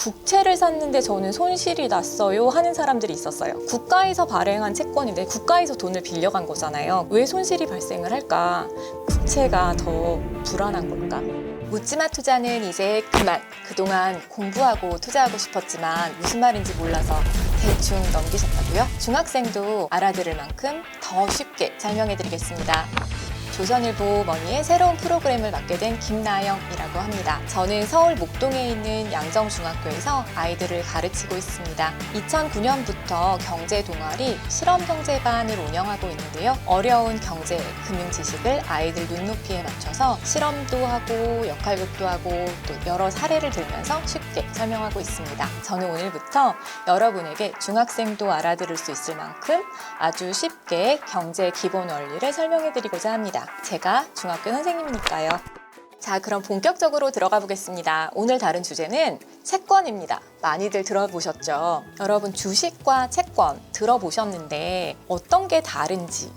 국채를 샀는데 저는 손실이 났어요 하는 사람들이 있었어요. 국가에서 발행한 채권인데 국가에서 돈을 빌려간 거잖아요. 왜 손실이 발생을 할까? 국채가 더 불안한 걸까? 묻지마 투자는 이제 그만. 그동안 공부하고 투자하고 싶었지만 무슨 말인지 몰라서 대충 넘기셨다고요? 중학생도 알아들을 만큼 더 쉽게 설명해 드리겠습니다. 조선일보 머니의 새로운 프로그램을 맡게 된 김나영이라고 합니다. 저는 서울 목동에 있는 양정중학교에서 아이들을 가르치고 있습니다. 2009년부터 경제 동아리 실험경제반을 운영하고 있는데요. 어려운 경제, 금융 지식을 아이들 눈높이에 맞춰서 실험도 하고 역할극도 하고 또 여러 사례를 들면서 쉽게 설명하고 있습니다. 저는 오늘부터 여러분에게 중학생도 알아들을 수 있을 만큼 아주 쉽게 경제 기본 원리를 설명해 드리고자 합니다. 제가 중학교 선생님이니까요. 자, 그럼 본격적으로 들어가 보겠습니다. 오늘 다룬 주제는 채권입니다. 많이들 들어보셨죠? 여러분 주식과 채권 들어보셨는데 어떤 게 다른지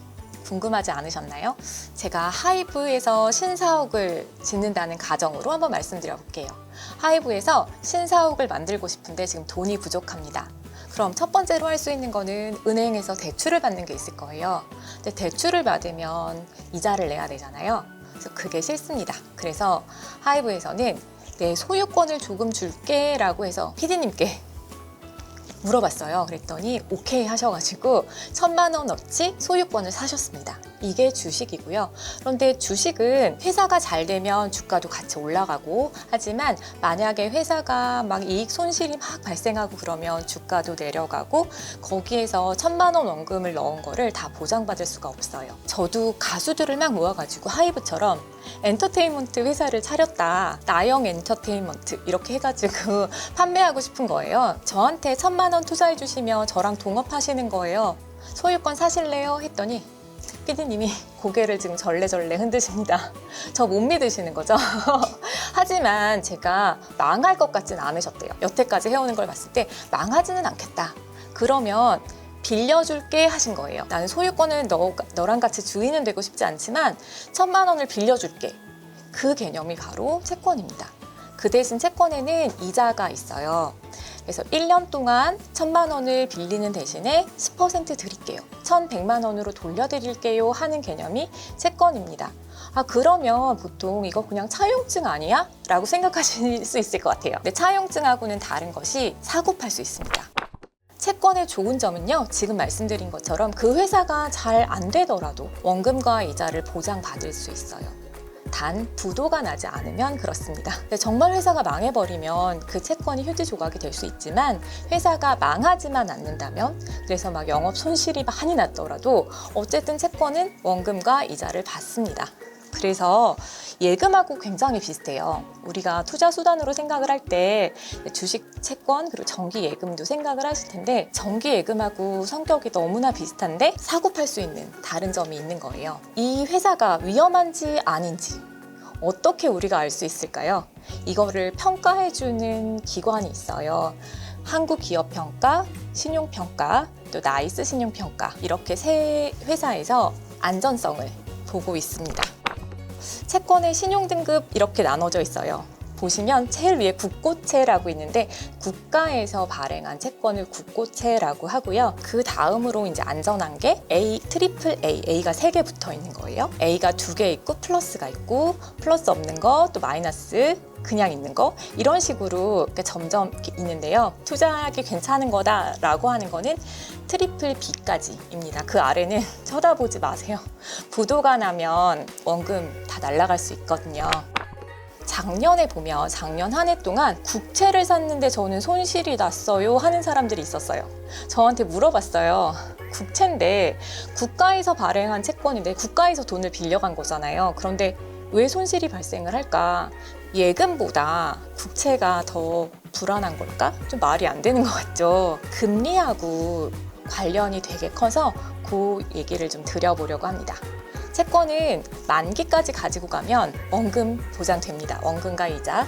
궁금하지 않으셨나요? 제가 하이브에서 신사옥을 짓는다는 가정으로 한번 말씀드려 볼게요. 하이브에서 신사옥을 만들고 싶은데 지금 돈이 부족합니다. 그럼 첫 번째로 할 수 있는 거는 은행에서 대출을 받는 게 있을 거예요. 근데 대출을 받으면 이자를 내야 되잖아요. 그래서 그게 싫습니다. 그래서 하이브에서는 내 소유권을 조금 줄게 라고 해서 PD님께 물어봤어요. 그랬더니 오케이 하셔가지고 1,000만 원어치 소유권을 사셨습니다. 이게 주식이고요. 그런데 주식은 회사가 잘 되면 주가도 같이 올라가고 하지만 만약에 회사가 막 이익 손실이 막 발생하고 그러면 주가도 내려가고 거기에서 1,000만 원 원금을 넣은 거를 다 보장받을 수가 없어요. 저도 가수들을 막 모아가지고 하이브처럼 엔터테인먼트 회사를 차렸다. 나영 엔터테인먼트 이렇게 해가지고 판매하고 싶은 거예요. 저한테 1,000만 원 투자해 주시면 저랑 동업하시는 거예요. 소유권 사실래요? 했더니 PD님이 고개를 지금 절레절레 흔드십니다. 저 못 믿으시는 거죠? 하지만 제가 망할 것 같지는 않으셨대요. 여태까지 해오는 걸 봤을 때 망하지는 않겠다. 그러면 빌려줄게 하신 거예요. 나는 소유권은 너랑 같이 주인은 되고 싶지 않지만 1,000만 원을 빌려줄게. 그 개념이 바로 채권입니다. 그 대신 채권에는 이자가 있어요. 그래서 1년 동안 1,000만 원을 빌리는 대신에 10% 드릴게요. 1,100만 원으로 돌려드릴게요 하는 개념이 채권입니다. 아, 그러면 보통 이거 그냥 차용증 아니야? 라고 생각하실 수 있을 것 같아요. 근데 차용증하고는 다른 것이 사고 팔 수 있습니다. 채권의 좋은 점은요, 지금 말씀드린 것처럼 그 회사가 잘 안 되더라도 원금과 이자를 보장받을 수 있어요. 단 부도가 나지 않으면 그렇습니다. 근데 정말 회사가 망해버리면 그 채권이 휴지 조각이 될 수 있지만 회사가 망하지만 않는다면, 그래서 막 영업 손실이 많이 났더라도 어쨌든 채권은 원금과 이자를 받습니다. 그래서 예금하고 굉장히 비슷해요. 우리가 투자 수단으로 생각을 할 때 주식, 채권, 그리고 정기 예금도 생각을 하실 텐데 정기 예금하고 성격이 너무나 비슷한데 사고 팔 수 있는 다른 점이 있는 거예요. 이 회사가 위험한지 아닌지 어떻게 우리가 알 수 있을까요? 이거를 평가해주는 기관이 있어요. 한국기업평가, 신용평가, 또 나이스 신용평가, 이렇게 세 회사에서 안전성을 보고 있습니다. 채권의 신용등급 이렇게 나눠져 있어요. 보시면 제일 위에 국고채라고 있는데 국가에서 발행한 채권을 국고채라고 하고요. 그 다음으로 이제 안전한 게 A, 트리플 A, A가 3개 붙어 있는 거예요. A가 2개 있고 플러스가 있고 플러스 없는 거, 또 마이너스 그냥 있는 거, 이런 식으로 점점 있는데요. 투자하기 괜찮은 거다라고 하는 거는 트리플 B까지입니다. 그 아래는 쳐다보지 마세요. 부도가 나면 원금 다 날아갈 수 있거든요. 작년에 보면 작년 한 해 동안 국채를 샀는데 저는 손실이 났어요 하는 사람들이 있었어요. 저한테 물어봤어요. 국채인데 국가에서 발행한 채권인데 국가에서 돈을 빌려간 거잖아요. 그런데 왜 손실이 발생을 할까? 예금보다 국채가 더 불안한 걸까? 좀 말이 안 되는 것 같죠? 금리하고 관련이 되게 커서 그 얘기를 좀 드려보려고 합니다. 채권은 만기까지 가지고 가면 원금 보장됩니다. 원금과 이자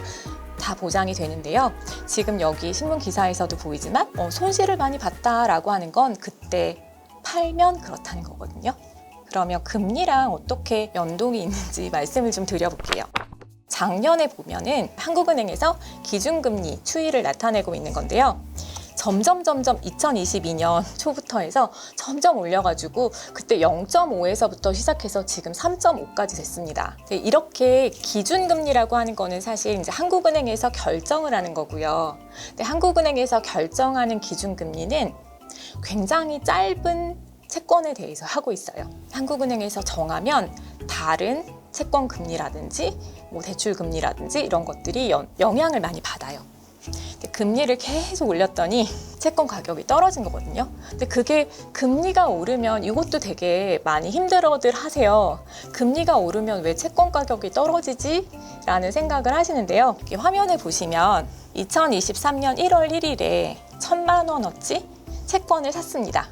다 보장이 되는데요. 지금 여기 신문 기사에서도 보이지만 손실을 많이 봤다라고 하는 건 그때 팔면 그렇다는 거거든요. 그러면 금리랑 어떻게 연동이 있는지 말씀을 좀 드려볼게요. 작년에 보면은 한국은행에서 기준금리 추이를 나타내고 있는 건데요. 점점 2022년 초부터 해서 점점 올려가지고 그때 0.5에서부터 시작해서 지금 3.5까지 됐습니다. 이렇게 기준금리라고 하는 거는 사실 이제 한국은행에서 결정을 하는 거고요. 근데 한국은행에서 결정하는 기준금리는 굉장히 짧은 채권에 대해서 하고 있어요. 한국은행에서 정하면 다른 채권 금리라든지 뭐 대출 금리라든지 이런 것들이 영향을 많이 받아요. 금리를 계속 올렸더니 채권 가격이 떨어진 거거든요. 근데 그게 금리가 오르면 이것도 되게 많이 힘들어들 하세요. 금리가 오르면 왜 채권 가격이 떨어지지? 라는 생각을 하시는데요. 화면에 보시면 2023년 1월 1일에 1,000만 원어치 채권을 샀습니다.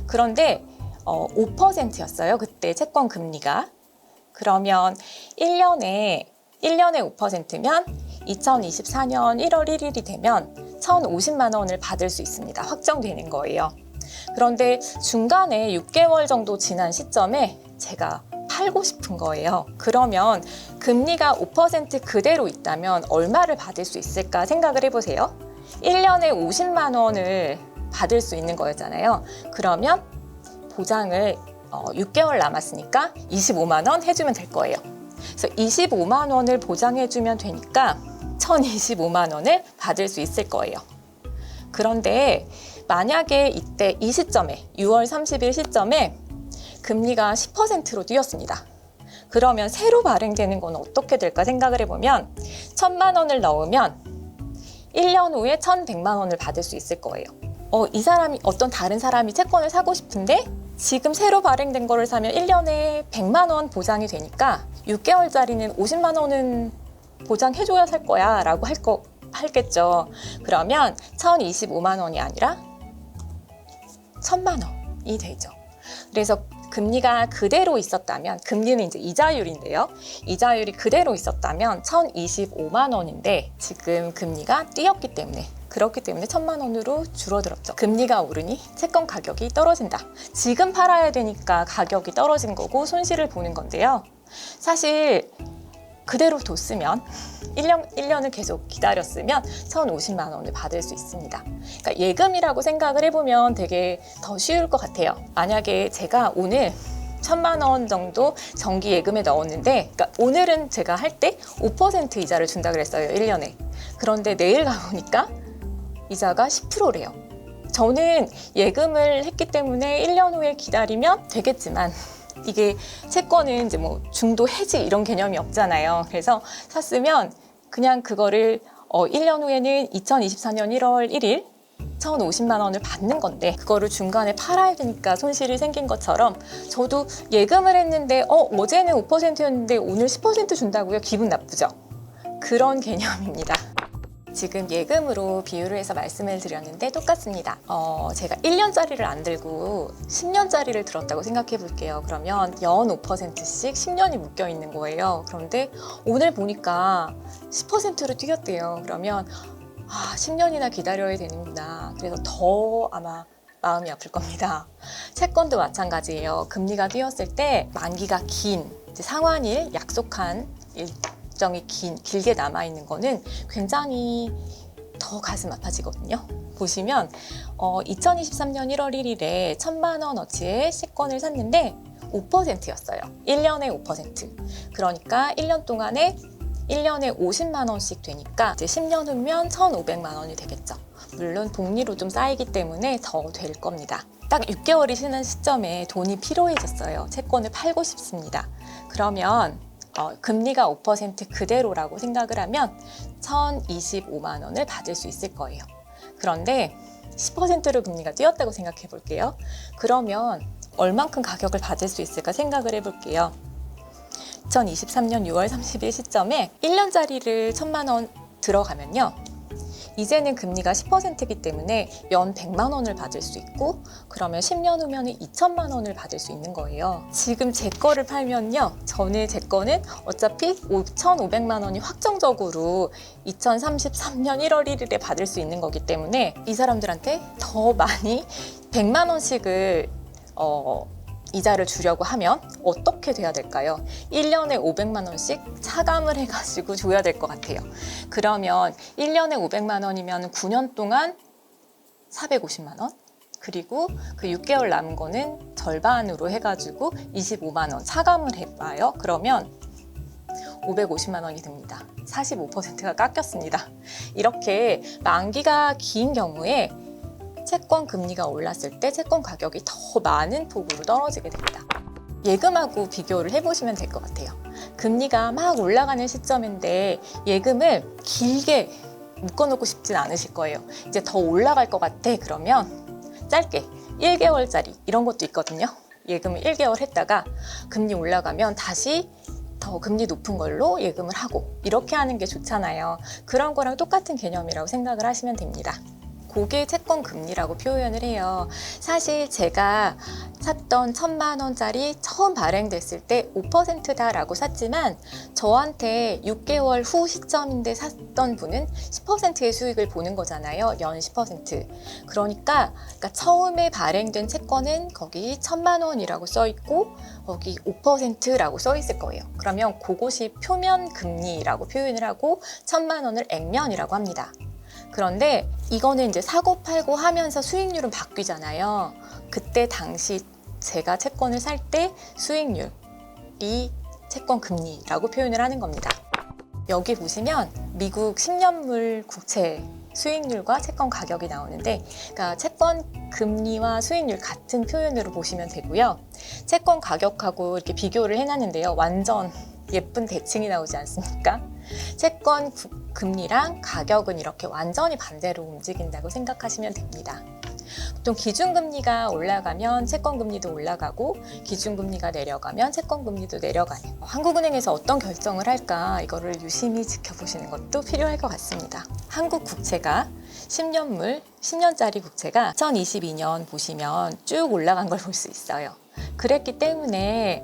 그런데 5%였어요. 그때 채권 금리가. 그러면 1년에 5%면 2024년 1월 1일이 되면 1,050만 원을 받을 수 있습니다. 확정되는 거예요. 그런데 중간에 6개월 정도 지난 시점에 제가 팔고 싶은 거예요. 그러면 금리가 5% 그대로 있다면 얼마를 받을 수 있을까 생각을 해보세요. 1년에 50만 원을 받을 수 있는 거였잖아요. 그러면 보장을 6개월 남았으니까 25만 원 해주면 될 거예요. 그래서 25만 원을 보장해주면 되니까 1,025만 원을 받을 수 있을 거예요. 그런데 만약에 이때 이 시점에 6월 30일 시점에 금리가 10%로 뛰었습니다. 그러면 새로 발행되는 건 어떻게 될까 생각을 해보면 1,000만 원을 넣으면 1년 후에 1,100만 원을 받을 수 있을 거예요. 이 사람이 어떤 다른 사람이 채권을 사고 싶은데 지금 새로 발행된 거를 사면 1년에 100만 원 보장이 되니까 6개월짜리는 50만 원은 보장해줘야 살 거야 라고 할겠죠. 그러면 1,025만 원이 아니라 1,000만 원이 되죠. 그래서 금리가 그대로 있었다면, 금리는 이제 이자율인데요. 이자율이 그대로 있었다면 1,025만 원인데 지금 금리가 뛰었기 때문에, 그렇기 때문에 1,000만 원으로 줄어들었죠. 금리가 오르니 채권 가격이 떨어진다. 지금 팔아야 되니까 가격이 떨어진 거고 손실을 보는 건데요. 사실 그대로 뒀으면 1년을 계속 기다렸으면 1,050만 원을 받을 수 있습니다. 그러니까 예금이라고 생각을 해보면 되게 더 쉬울 것 같아요. 만약에 제가 오늘 1,000만 원 정도 정기 예금에 넣었는데, 그러니까 오늘은 제가 할 때 5% 이자를 준다 그랬어요. 1년에. 그런데 내일 가보니까 이자가 10%래요. 저는 예금을 했기 때문에 1년 후에 기다리면 되겠지만 이게 채권은 이제 뭐 중도 해지 이런 개념이 없잖아요. 그래서 샀으면 그냥 그거를 1년 후에는 2024년 1월 1일 1,050만 원을 받는 건데 그거를 중간에 팔아야 되니까 손실이 생긴 것처럼 저도 예금을 했는데 어제는 5%였는데 오늘 10% 준다고요? 기분 나쁘죠? 그런 개념입니다. 지금 예금으로 비유를 해서 말씀을 드렸는데 똑같습니다. 제가 1년짜리를 안 들고 10년짜리를 들었다고 생각해 볼게요. 그러면 연 5%씩 10년이 묶여 있는 거예요. 그런데 오늘 보니까 10%로 뛰었대요. 그러면 10년이나 기다려야 되는구나. 그래서 더 아마 마음이 아플 겁니다. 채권도 마찬가지예요. 금리가 뛰었을 때 만기가 긴 이제 상환일 약속한 일정이 길게 남아있는 거는 굉장히 더 가슴 아파지거든요. 보시면 2023년 1월 1일에 1,000만 원어치의 채권을 샀는데 5%였어요. 1년에 5%. 그러니까 1년 동안에 1년에 50만 원씩 되니까 이제 10년 후면 1,500만 원이 되겠죠. 물론 복리로 좀 쌓이기 때문에 더 될 겁니다. 딱 6개월이 지난 시점에 돈이 필요해졌어요. 채권을 팔고 싶습니다. 그러면 금리가 5% 그대로라고 생각을 하면 1,025만 원을 받을 수 있을 거예요. 그런데 10%로 금리가 뛰었다고 생각해 볼게요. 그러면 얼만큼 가격을 받을 수 있을까 생각을 해볼게요. 2023년 6월 30일 시점에 1년짜리를 1,000만 원 들어가면요. 이제는 금리가 10%이기 때문에 연 100만 원을 받을 수 있고 그러면 10년 후면 2천만 원을 받을 수 있는 거예요. 지금 제 거를 팔면요. 저는 제 거는 어차피 5,500만 원이 확정적으로 2033년 1월 1일에 받을 수 있는 거기 때문에 이 사람들한테 더 많이 100만 원씩을 이자를 주려고 하면 어떻게 돼야 될까요? 1년에 500만 원씩 차감을 해가지고 줘야 될 것 같아요. 그러면 1년에 500만 원이면 9년 동안 450만 원? 그리고 그 6개월 남은 거는 절반으로 해가지고 25만 원 차감을 해봐요. 그러면 550만 원이 듭니다. 45%가 깎였습니다. 이렇게 만기가 긴 경우에 채권 금리가 올랐을 때 채권 가격이 더 많은 폭으로 떨어지게 됩니다. 예금하고 비교를 해보시면 될 것 같아요. 금리가 막 올라가는 시점인데 예금을 길게 묶어놓고 싶진 않으실 거예요. 이제 더 올라갈 것 같아. 그러면 짧게 1개월짜리 이런 것도 있거든요. 예금을 1개월 했다가 금리 올라가면 다시 더 금리 높은 걸로 예금을 하고 이렇게 하는 게 좋잖아요. 그런 거랑 똑같은 개념이라고 생각을 하시면 됩니다. 고객 채권 금리라고 표현을 해요. 사실 제가 샀던 1,000만 원짜리 처음 발행됐을 때 5%다라고 샀지만 저한테 6개월 후 시점인데 샀던 분은 10%의 수익을 보는 거잖아요. 연 10%. 그러니까 처음에 발행된 채권은 거기 1,000만 원이라고 써 있고 거기 5%라고 써 있을 거예요. 그러면 그것이 표면 금리라고 표현을 하고 1,000만 원을 액면이라고 합니다. 그런데 이거는 이제 사고 팔고 하면서 수익률은 바뀌잖아요. 그때 당시 제가 채권을 살 때 수익률이 채권 금리라고 표현을 하는 겁니다. 여기 보시면 미국 10년물 국채 수익률과 채권 가격이 나오는데, 그러니까 채권 금리와 수익률 같은 표현으로 보시면 되고요. 채권 가격하고 이렇게 비교를 해놨는데요. 완전 예쁜 대칭이 나오지 않습니까? 채권 금리랑 가격은 이렇게 완전히 반대로 움직인다고 생각하시면 됩니다. 보통 기준금리가 올라가면 채권금리도 올라가고 기준금리가 내려가면 채권금리도 내려가는, 한국은행에서 어떤 결정을 할까 이거를 유심히 지켜보시는 것도 필요할 것 같습니다. 한국 국채가 10년물, 10년짜리 국채가 2022년 보시면 쭉 올라간 걸 볼 수 있어요. 그랬기 때문에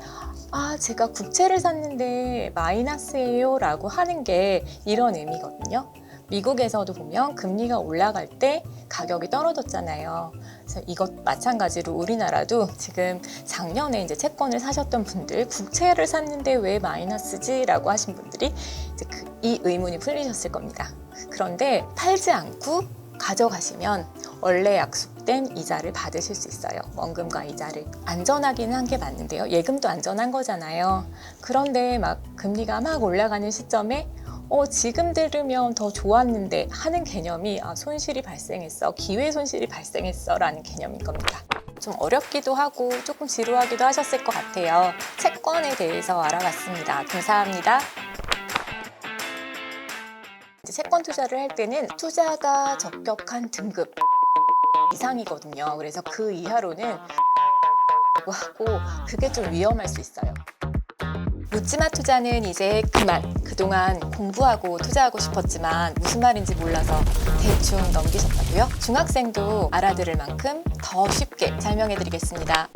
제가 국채를 샀는데 마이너스예요 라고 하는 게 이런 의미거든요. 미국에서도 보면 금리가 올라갈 때 가격이 떨어졌잖아요. 그래서 이것 마찬가지로 우리나라도 지금 작년에 이제 채권을 사셨던 분들, 국채를 샀는데 왜 마이너스지? 라고 하신 분들이 이제 이 의문이 풀리셨을 겁니다. 그런데 팔지 않고 가져가시면 원래 약속된 이자를 받으실 수 있어요. 원금과 이자를. 안전하기는 한 게 맞는데요. 예금도 안전한 거잖아요. 그런데 막 금리가 막 올라가는 시점에 지금 들으면 더 좋았는데 하는 개념이 손실이 발생했어, 기회 손실이 발생했어 라는 개념인 겁니다. 좀 어렵기도 하고 조금 지루하기도 하셨을 것 같아요. 채권에 대해서 알아봤습니다. 감사합니다. 채권 투자를 할 때는 투자가 적격한 등급 이상이거든요. 그래서 그 이하로는 하고 그게 좀 위험할 수 있어요. 묻지마 투자는 이제 그만. 그동안 공부하고 투자하고 싶었지만 무슨 말인지 몰라서 대충 넘기셨다고요? 중학생도 알아들을 만큼 더 쉽게 설명해 드리겠습니다.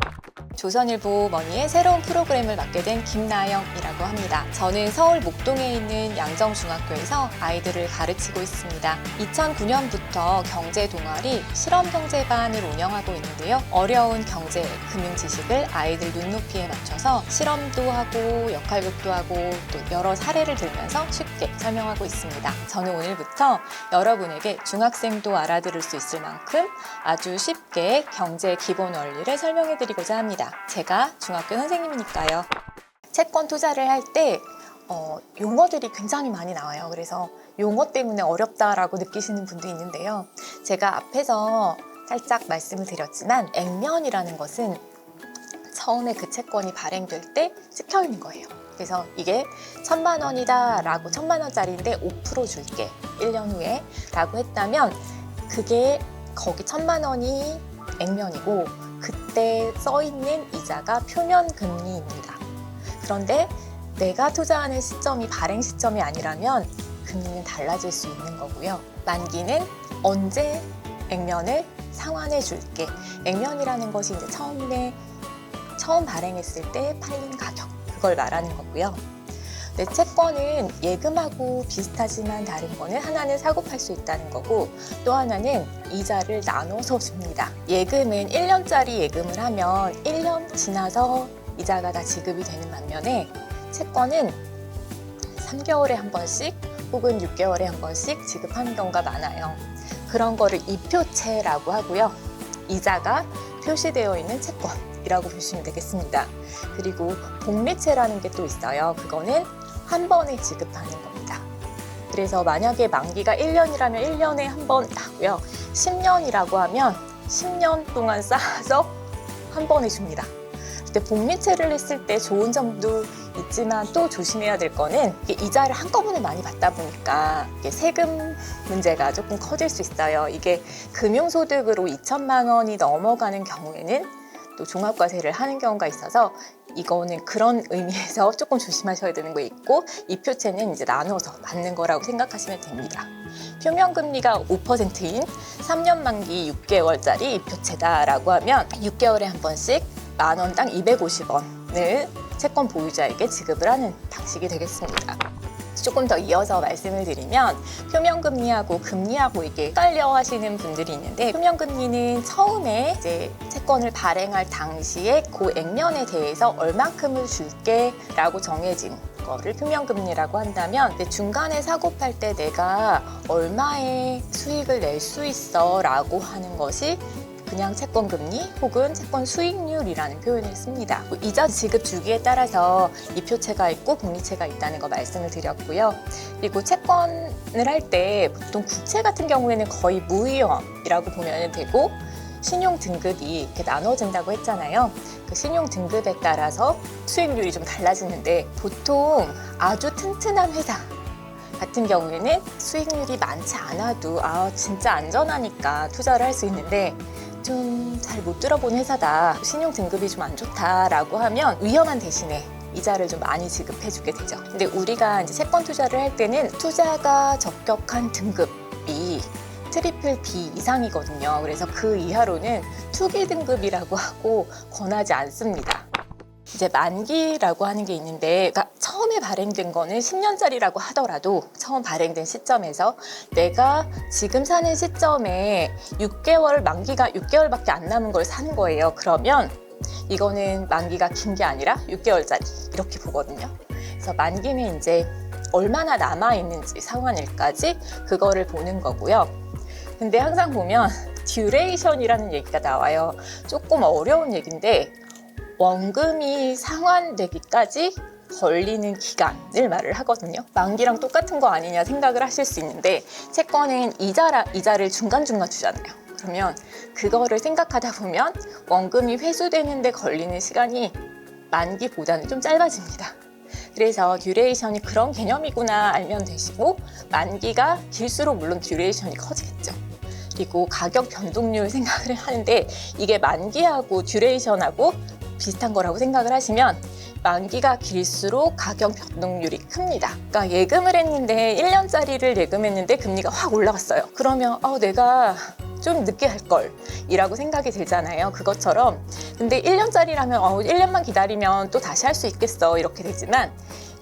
조선일보 머니의 새로운 프로그램을 맡게 된 김나영이라고 합니다. 저는 서울 목동에 있는 양정중학교에서 아이들을 가르치고 있습니다. 2009년부터 경제 동아리 실험경제반을 운영하고 있는데요. 어려운 경제, 금융 지식을 아이들 눈높이에 맞춰서 실험도 하고 역할극도 하고 또 여러 사례를 들면서 쉽게 설명하고 있습니다. 저는 오늘부터 여러분에게 중학생도 알아들을 수 있을 만큼 아주 쉽게 경제 기본 원리를 설명해 드리고자 합니다. 제가 중학교 선생님이니까요. 채권 투자를 할 때 용어들이 굉장히 많이 나와요. 그래서 용어 때문에 어렵다라고 느끼시는 분도 있는데요. 제가 앞에서 살짝 말씀을 드렸지만 액면이라는 것은 처음에 그 채권이 발행될 때 찍혀 있는 거예요. 그래서 이게 1,000만 원이다 라고 1,000만 원짜리인데 5% 줄게 1년 후에 라고 했다면 그게 거기 1,000만 원이 액면이고 그때 써있는 이자가 표면 금리입니다. 그런데 내가 투자하는 시점이 발행 시점이 아니라면 금리는 달라질 수 있는 거고요. 만기는 언제 액면을 상환해 줄게. 액면이라는 것이 이제 처음 발행했을 때 팔린 가격, 그걸 말하는 거고요. 네, 채권은 예금하고 비슷하지만 다른 거는 하나는 사고 팔 수 있다는 거고 또 하나는 이자를 나눠서 줍니다. 예금은 1년짜리 예금을 하면 1년 지나서 이자가 다 지급이 되는 반면에 채권은 3개월에 한 번씩 혹은 6개월에 한 번씩 지급하는 경우가 많아요. 그런 거를 이표채라고 하고요. 이자가 표시되어 있는 채권이라고 보시면 되겠습니다. 그리고 복리채라는 게 또 있어요. 그거는 한 번에 지급하는 겁니다. 그래서 만약에 만기가 1년이라면 1년에 한 번 하고요. 10년이라고 하면 10년 동안 쌓아서 한 번에 줍니다. 근데 복리채를 했을 때 좋은 점도 있지만 또 조심해야 될 거는 이자를 한꺼번에 많이 받다 보니까 이게 세금 문제가 조금 커질 수 있어요. 이게 금융소득으로 2천만 원이 넘어가는 경우에는 또 종합과세를 하는 경우가 있어서 이거는 그런 의미에서 조금 조심하셔야 되는 거 있고 이 표채는 이제 나눠서 받는 거라고 생각하시면 됩니다. 표면금리가 5%인 3년 만기 6개월짜리 이 표채다라고 하면 6개월에 한 번씩 만원당 250원을 채권 보유자에게 지급을 하는 방식이 되겠습니다. 조금 더 이어서 말씀을 드리면 표면금리하고 금리하고 이게 헷갈려 하시는 분들이 있는데 표면금리는 처음에 이제 채권을 발행할 당시에 그 액면에 대해서 얼만큼을 줄게 라고 정해진 거를 표면금리라고 한다면 중간에 사고 팔 때 내가 얼마의 수익을 낼 수 있어 라고 하는 것이 그냥 채권금리 혹은 채권 수익률이라는 표현을 씁니다. 이자 지급 주기에 따라서 이표채가 있고 복리채가 있다는 거 말씀을 드렸고요. 그리고 채권을 할 때 보통 국채 같은 경우에는 거의 무위험이라고 보면 되고 신용 등급이 이렇게 나눠진다고 했잖아요. 그 신용 등급에 따라서 수익률이 좀 달라지는데 보통 아주 튼튼한 회사 같은 경우에는 수익률이 많지 않아도 진짜 안전하니까 투자를 할 수 있는데 좀 잘 못 들어본 회사다, 신용 등급이 좀 안 좋다라고 하면 위험한 대신에 이자를 좀 많이 지급해 주게 되죠. 근데 우리가 이제 채권 투자를 할 때는 투자가 적격한 등급이 트리플 B 이상이거든요. 그래서 그 이하로는 투기 등급이라고 하고 권하지 않습니다. 이제 만기라고 하는 게 있는데 그러니까 처음에 발행된 거는 10년짜리라고 하더라도 처음 발행된 시점에서 내가 지금 사는 시점에 6개월 만기가 6개월밖에 안 남은 걸 사는 거예요. 그러면 이거는 만기가 긴 게 아니라 6개월짜리 이렇게 보거든요. 그래서 만기는 이제 얼마나 남아있는지 상환일까지 그거를 보는 거고요. 근데 항상 보면 듀레이션이라는 얘기가 나와요. 조금 어려운 얘기인데 원금이 상환되기까지 걸리는 기간을 말을 하거든요. 만기랑 똑같은 거 아니냐 생각을 하실 수 있는데 채권은 이자를 중간중간 주잖아요. 그러면 그거를 생각하다 보면 원금이 회수되는데 걸리는 시간이 만기보다는 좀 짧아집니다. 그래서 듀레이션이 그런 개념이구나 알면 되시고 만기가 길수록 물론 듀레이션이 커지겠죠. 그리고 가격 변동률 생각을 하는데 이게 만기하고 듀레이션하고 비슷한 거라고 생각을 하시면 만기가 길수록 가격 변동률이 큽니다. 그러니까 예금을 했는데 1년짜리를 예금했는데 금리가 확 올라갔어요. 그러면 내가 좀 늦게 할 걸 이라고 생각이 들잖아요. 그것처럼 근데 1년짜리라면 1년만 기다리면 또 다시 할 수 있겠어 이렇게 되지만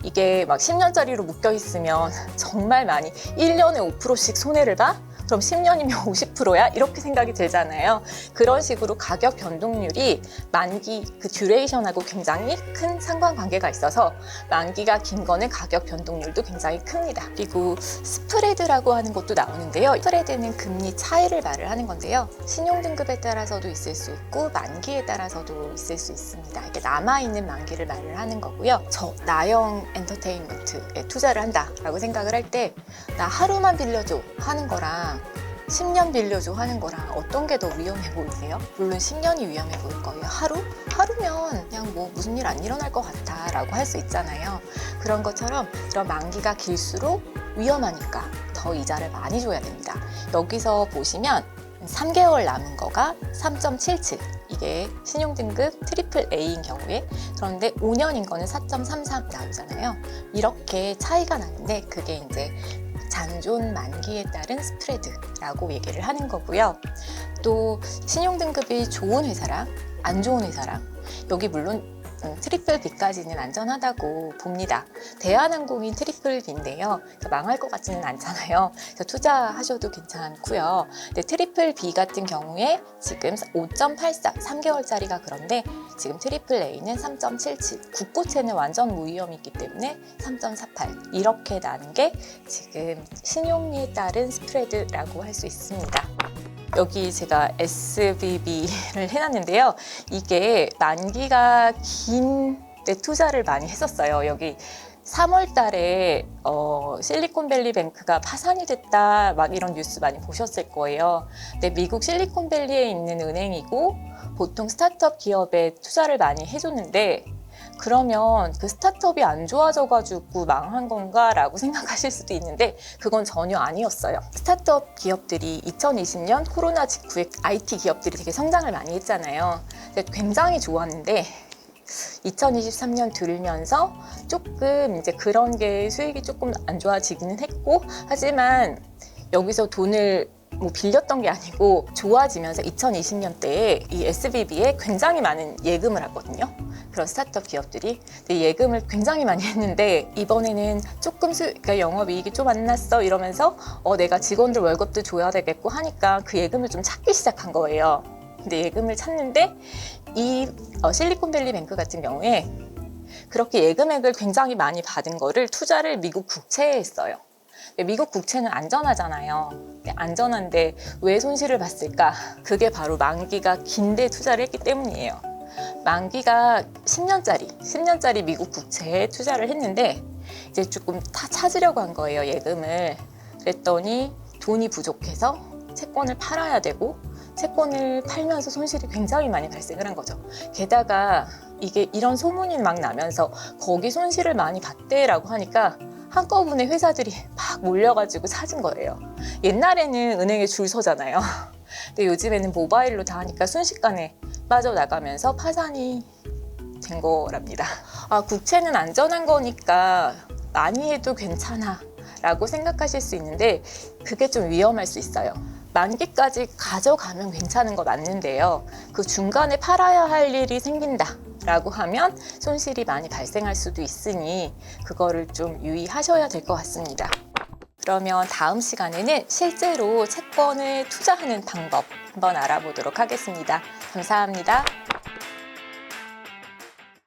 이게 막 10년짜리로 묶여 있으면 정말 많이 1년에 5%씩 손해를 봐? 그럼 10년이면 50%야? 이렇게 생각이 들잖아요. 그런 식으로 가격 변동률이 만기 그 듀레이션하고 굉장히 큰 상관관계가 있어서 만기가 긴 거는 가격 변동률도 굉장히 큽니다. 그리고 스프레드라고 하는 것도 나오는데요. 스프레드는 금리 차이를 말을 하는 건데요. 신용등급에 따라서도 있을 수 있고 만기에 따라서도 있을 수 있습니다. 이게 남아있는 만기를 말을 하는 거고요. 나영 엔터테인먼트에 투자를 한다라고 생각을 할 때 나 하루만 빌려줘 하는 거랑 10년 빌려줘 하는 거랑 어떤 게 더 위험해 보이세요? 물론 10년이 위험해 보일 거예요. 하루면 그냥 뭐 무슨 일 안 일어날 것 같아 라고 할 수 있잖아요. 그런 것처럼 그런 만기가 길수록 위험하니까 더 이자를 많이 줘야 됩니다. 여기서 보시면 3개월 남은 거가 3.77 이게 신용등급 트리플 A인 경우에 그런데 5년인 거는 4.33 나오잖아요. 이렇게 차이가 나는데 그게 이제 잔존 만기에 따른 스프레드라고 얘기를 하는 거고요. 또 신용등급이 좋은 회사랑 안 좋은 회사랑 여기 물론 트리플 B까지는 안전하다고 봅니다. 대한항공이 트리플 B인데요. 망할 것 같지는 않잖아요. 그래서 투자하셔도 괜찮고요. 근데 트리플 B 같은 경우에 지금 5.84, 3개월짜리가 그런데 지금 트리플 A는 3.77, 국고채는 완전 무위험이기 때문에 3.48 이렇게 나는 게 지금 신용리에 따른 스프레드라고 할 수 있습니다. 여기 제가 SBB를 해놨는데요. 이게 만기가 긴 데 투자를 많이 했었어요. 여기 3월 달에 실리콘밸리 뱅크가 파산이 됐다 막 이런 뉴스 많이 보셨을 거예요. 근데 미국 실리콘밸리에 있는 은행이고 보통 스타트업 기업에 투자를 많이 해줬는데 그러면 그 스타트업이 안 좋아져가지고 망한 건가 라고 생각하실 수도 있는데 그건 전혀 아니었어요. 스타트업 기업들이 2020년 코로나 직후에 IT 기업들이 되게 성장을 많이 했잖아요. 굉장히 좋았는데 2023년 들면서 조금 이제 그런 게 수익이 조금 안 좋아지기는 했고 하지만 여기서 돈을 빌렸던 게 아니고 좋아지면서 2020년대에 이 SBB에 굉장히 많은 예금을 하거든요. 그런 스타트업 기업들이. 근데 예금을 굉장히 많이 했는데 이번에는 조금 그러니까 영업이익이 좀 안 났어 이러면서 내가 직원들 월급도 줘야 되겠고 하니까 그 예금을 좀 찾기 시작한 거예요. 근데 예금을 찾는데 이 실리콘밸리 뱅크 같은 경우에 그렇게 예금액을 굉장히 많이 받은 거를 투자를 미국 국채에 했어요. 미국 국채는 안전하잖아요. 안전한데 왜 손실을 봤을까? 그게 바로 만기가 긴데 투자를 했기 때문이에요. 만기가 10년짜리 미국 국채에 투자를 했는데 이제 조금 다 찾으려고 한 거예요, 예금을. 그랬더니 돈이 부족해서 채권을 팔아야 되고 채권을 팔면서 손실이 굉장히 많이 발생을 한 거죠. 게다가 이게 이런 소문이 막 나면서 거기 손실을 많이 봤대라고 하니까 한꺼번에 회사들이 막 몰려가지고 찾은 거예요. 옛날에는 은행에 줄 서잖아요. 근데 요즘에는 모바일로 다 하니까 순식간에 빠져나가면서 파산이 된 거랍니다. 국채는 안전한 거니까 많이 해도 괜찮아 라고 생각하실 수 있는데 그게 좀 위험할 수 있어요. 만기까지 가져가면 괜찮은 거 맞는데요. 그 중간에 팔아야 할 일이 생긴다 라고 하면 손실이 많이 발생할 수도 있으니 그거를 좀 유의하셔야 될 것 같습니다. 그러면 다음 시간에는 실제로 채권을 투자하는 방법 한번 알아보도록 하겠습니다. 감사합니다.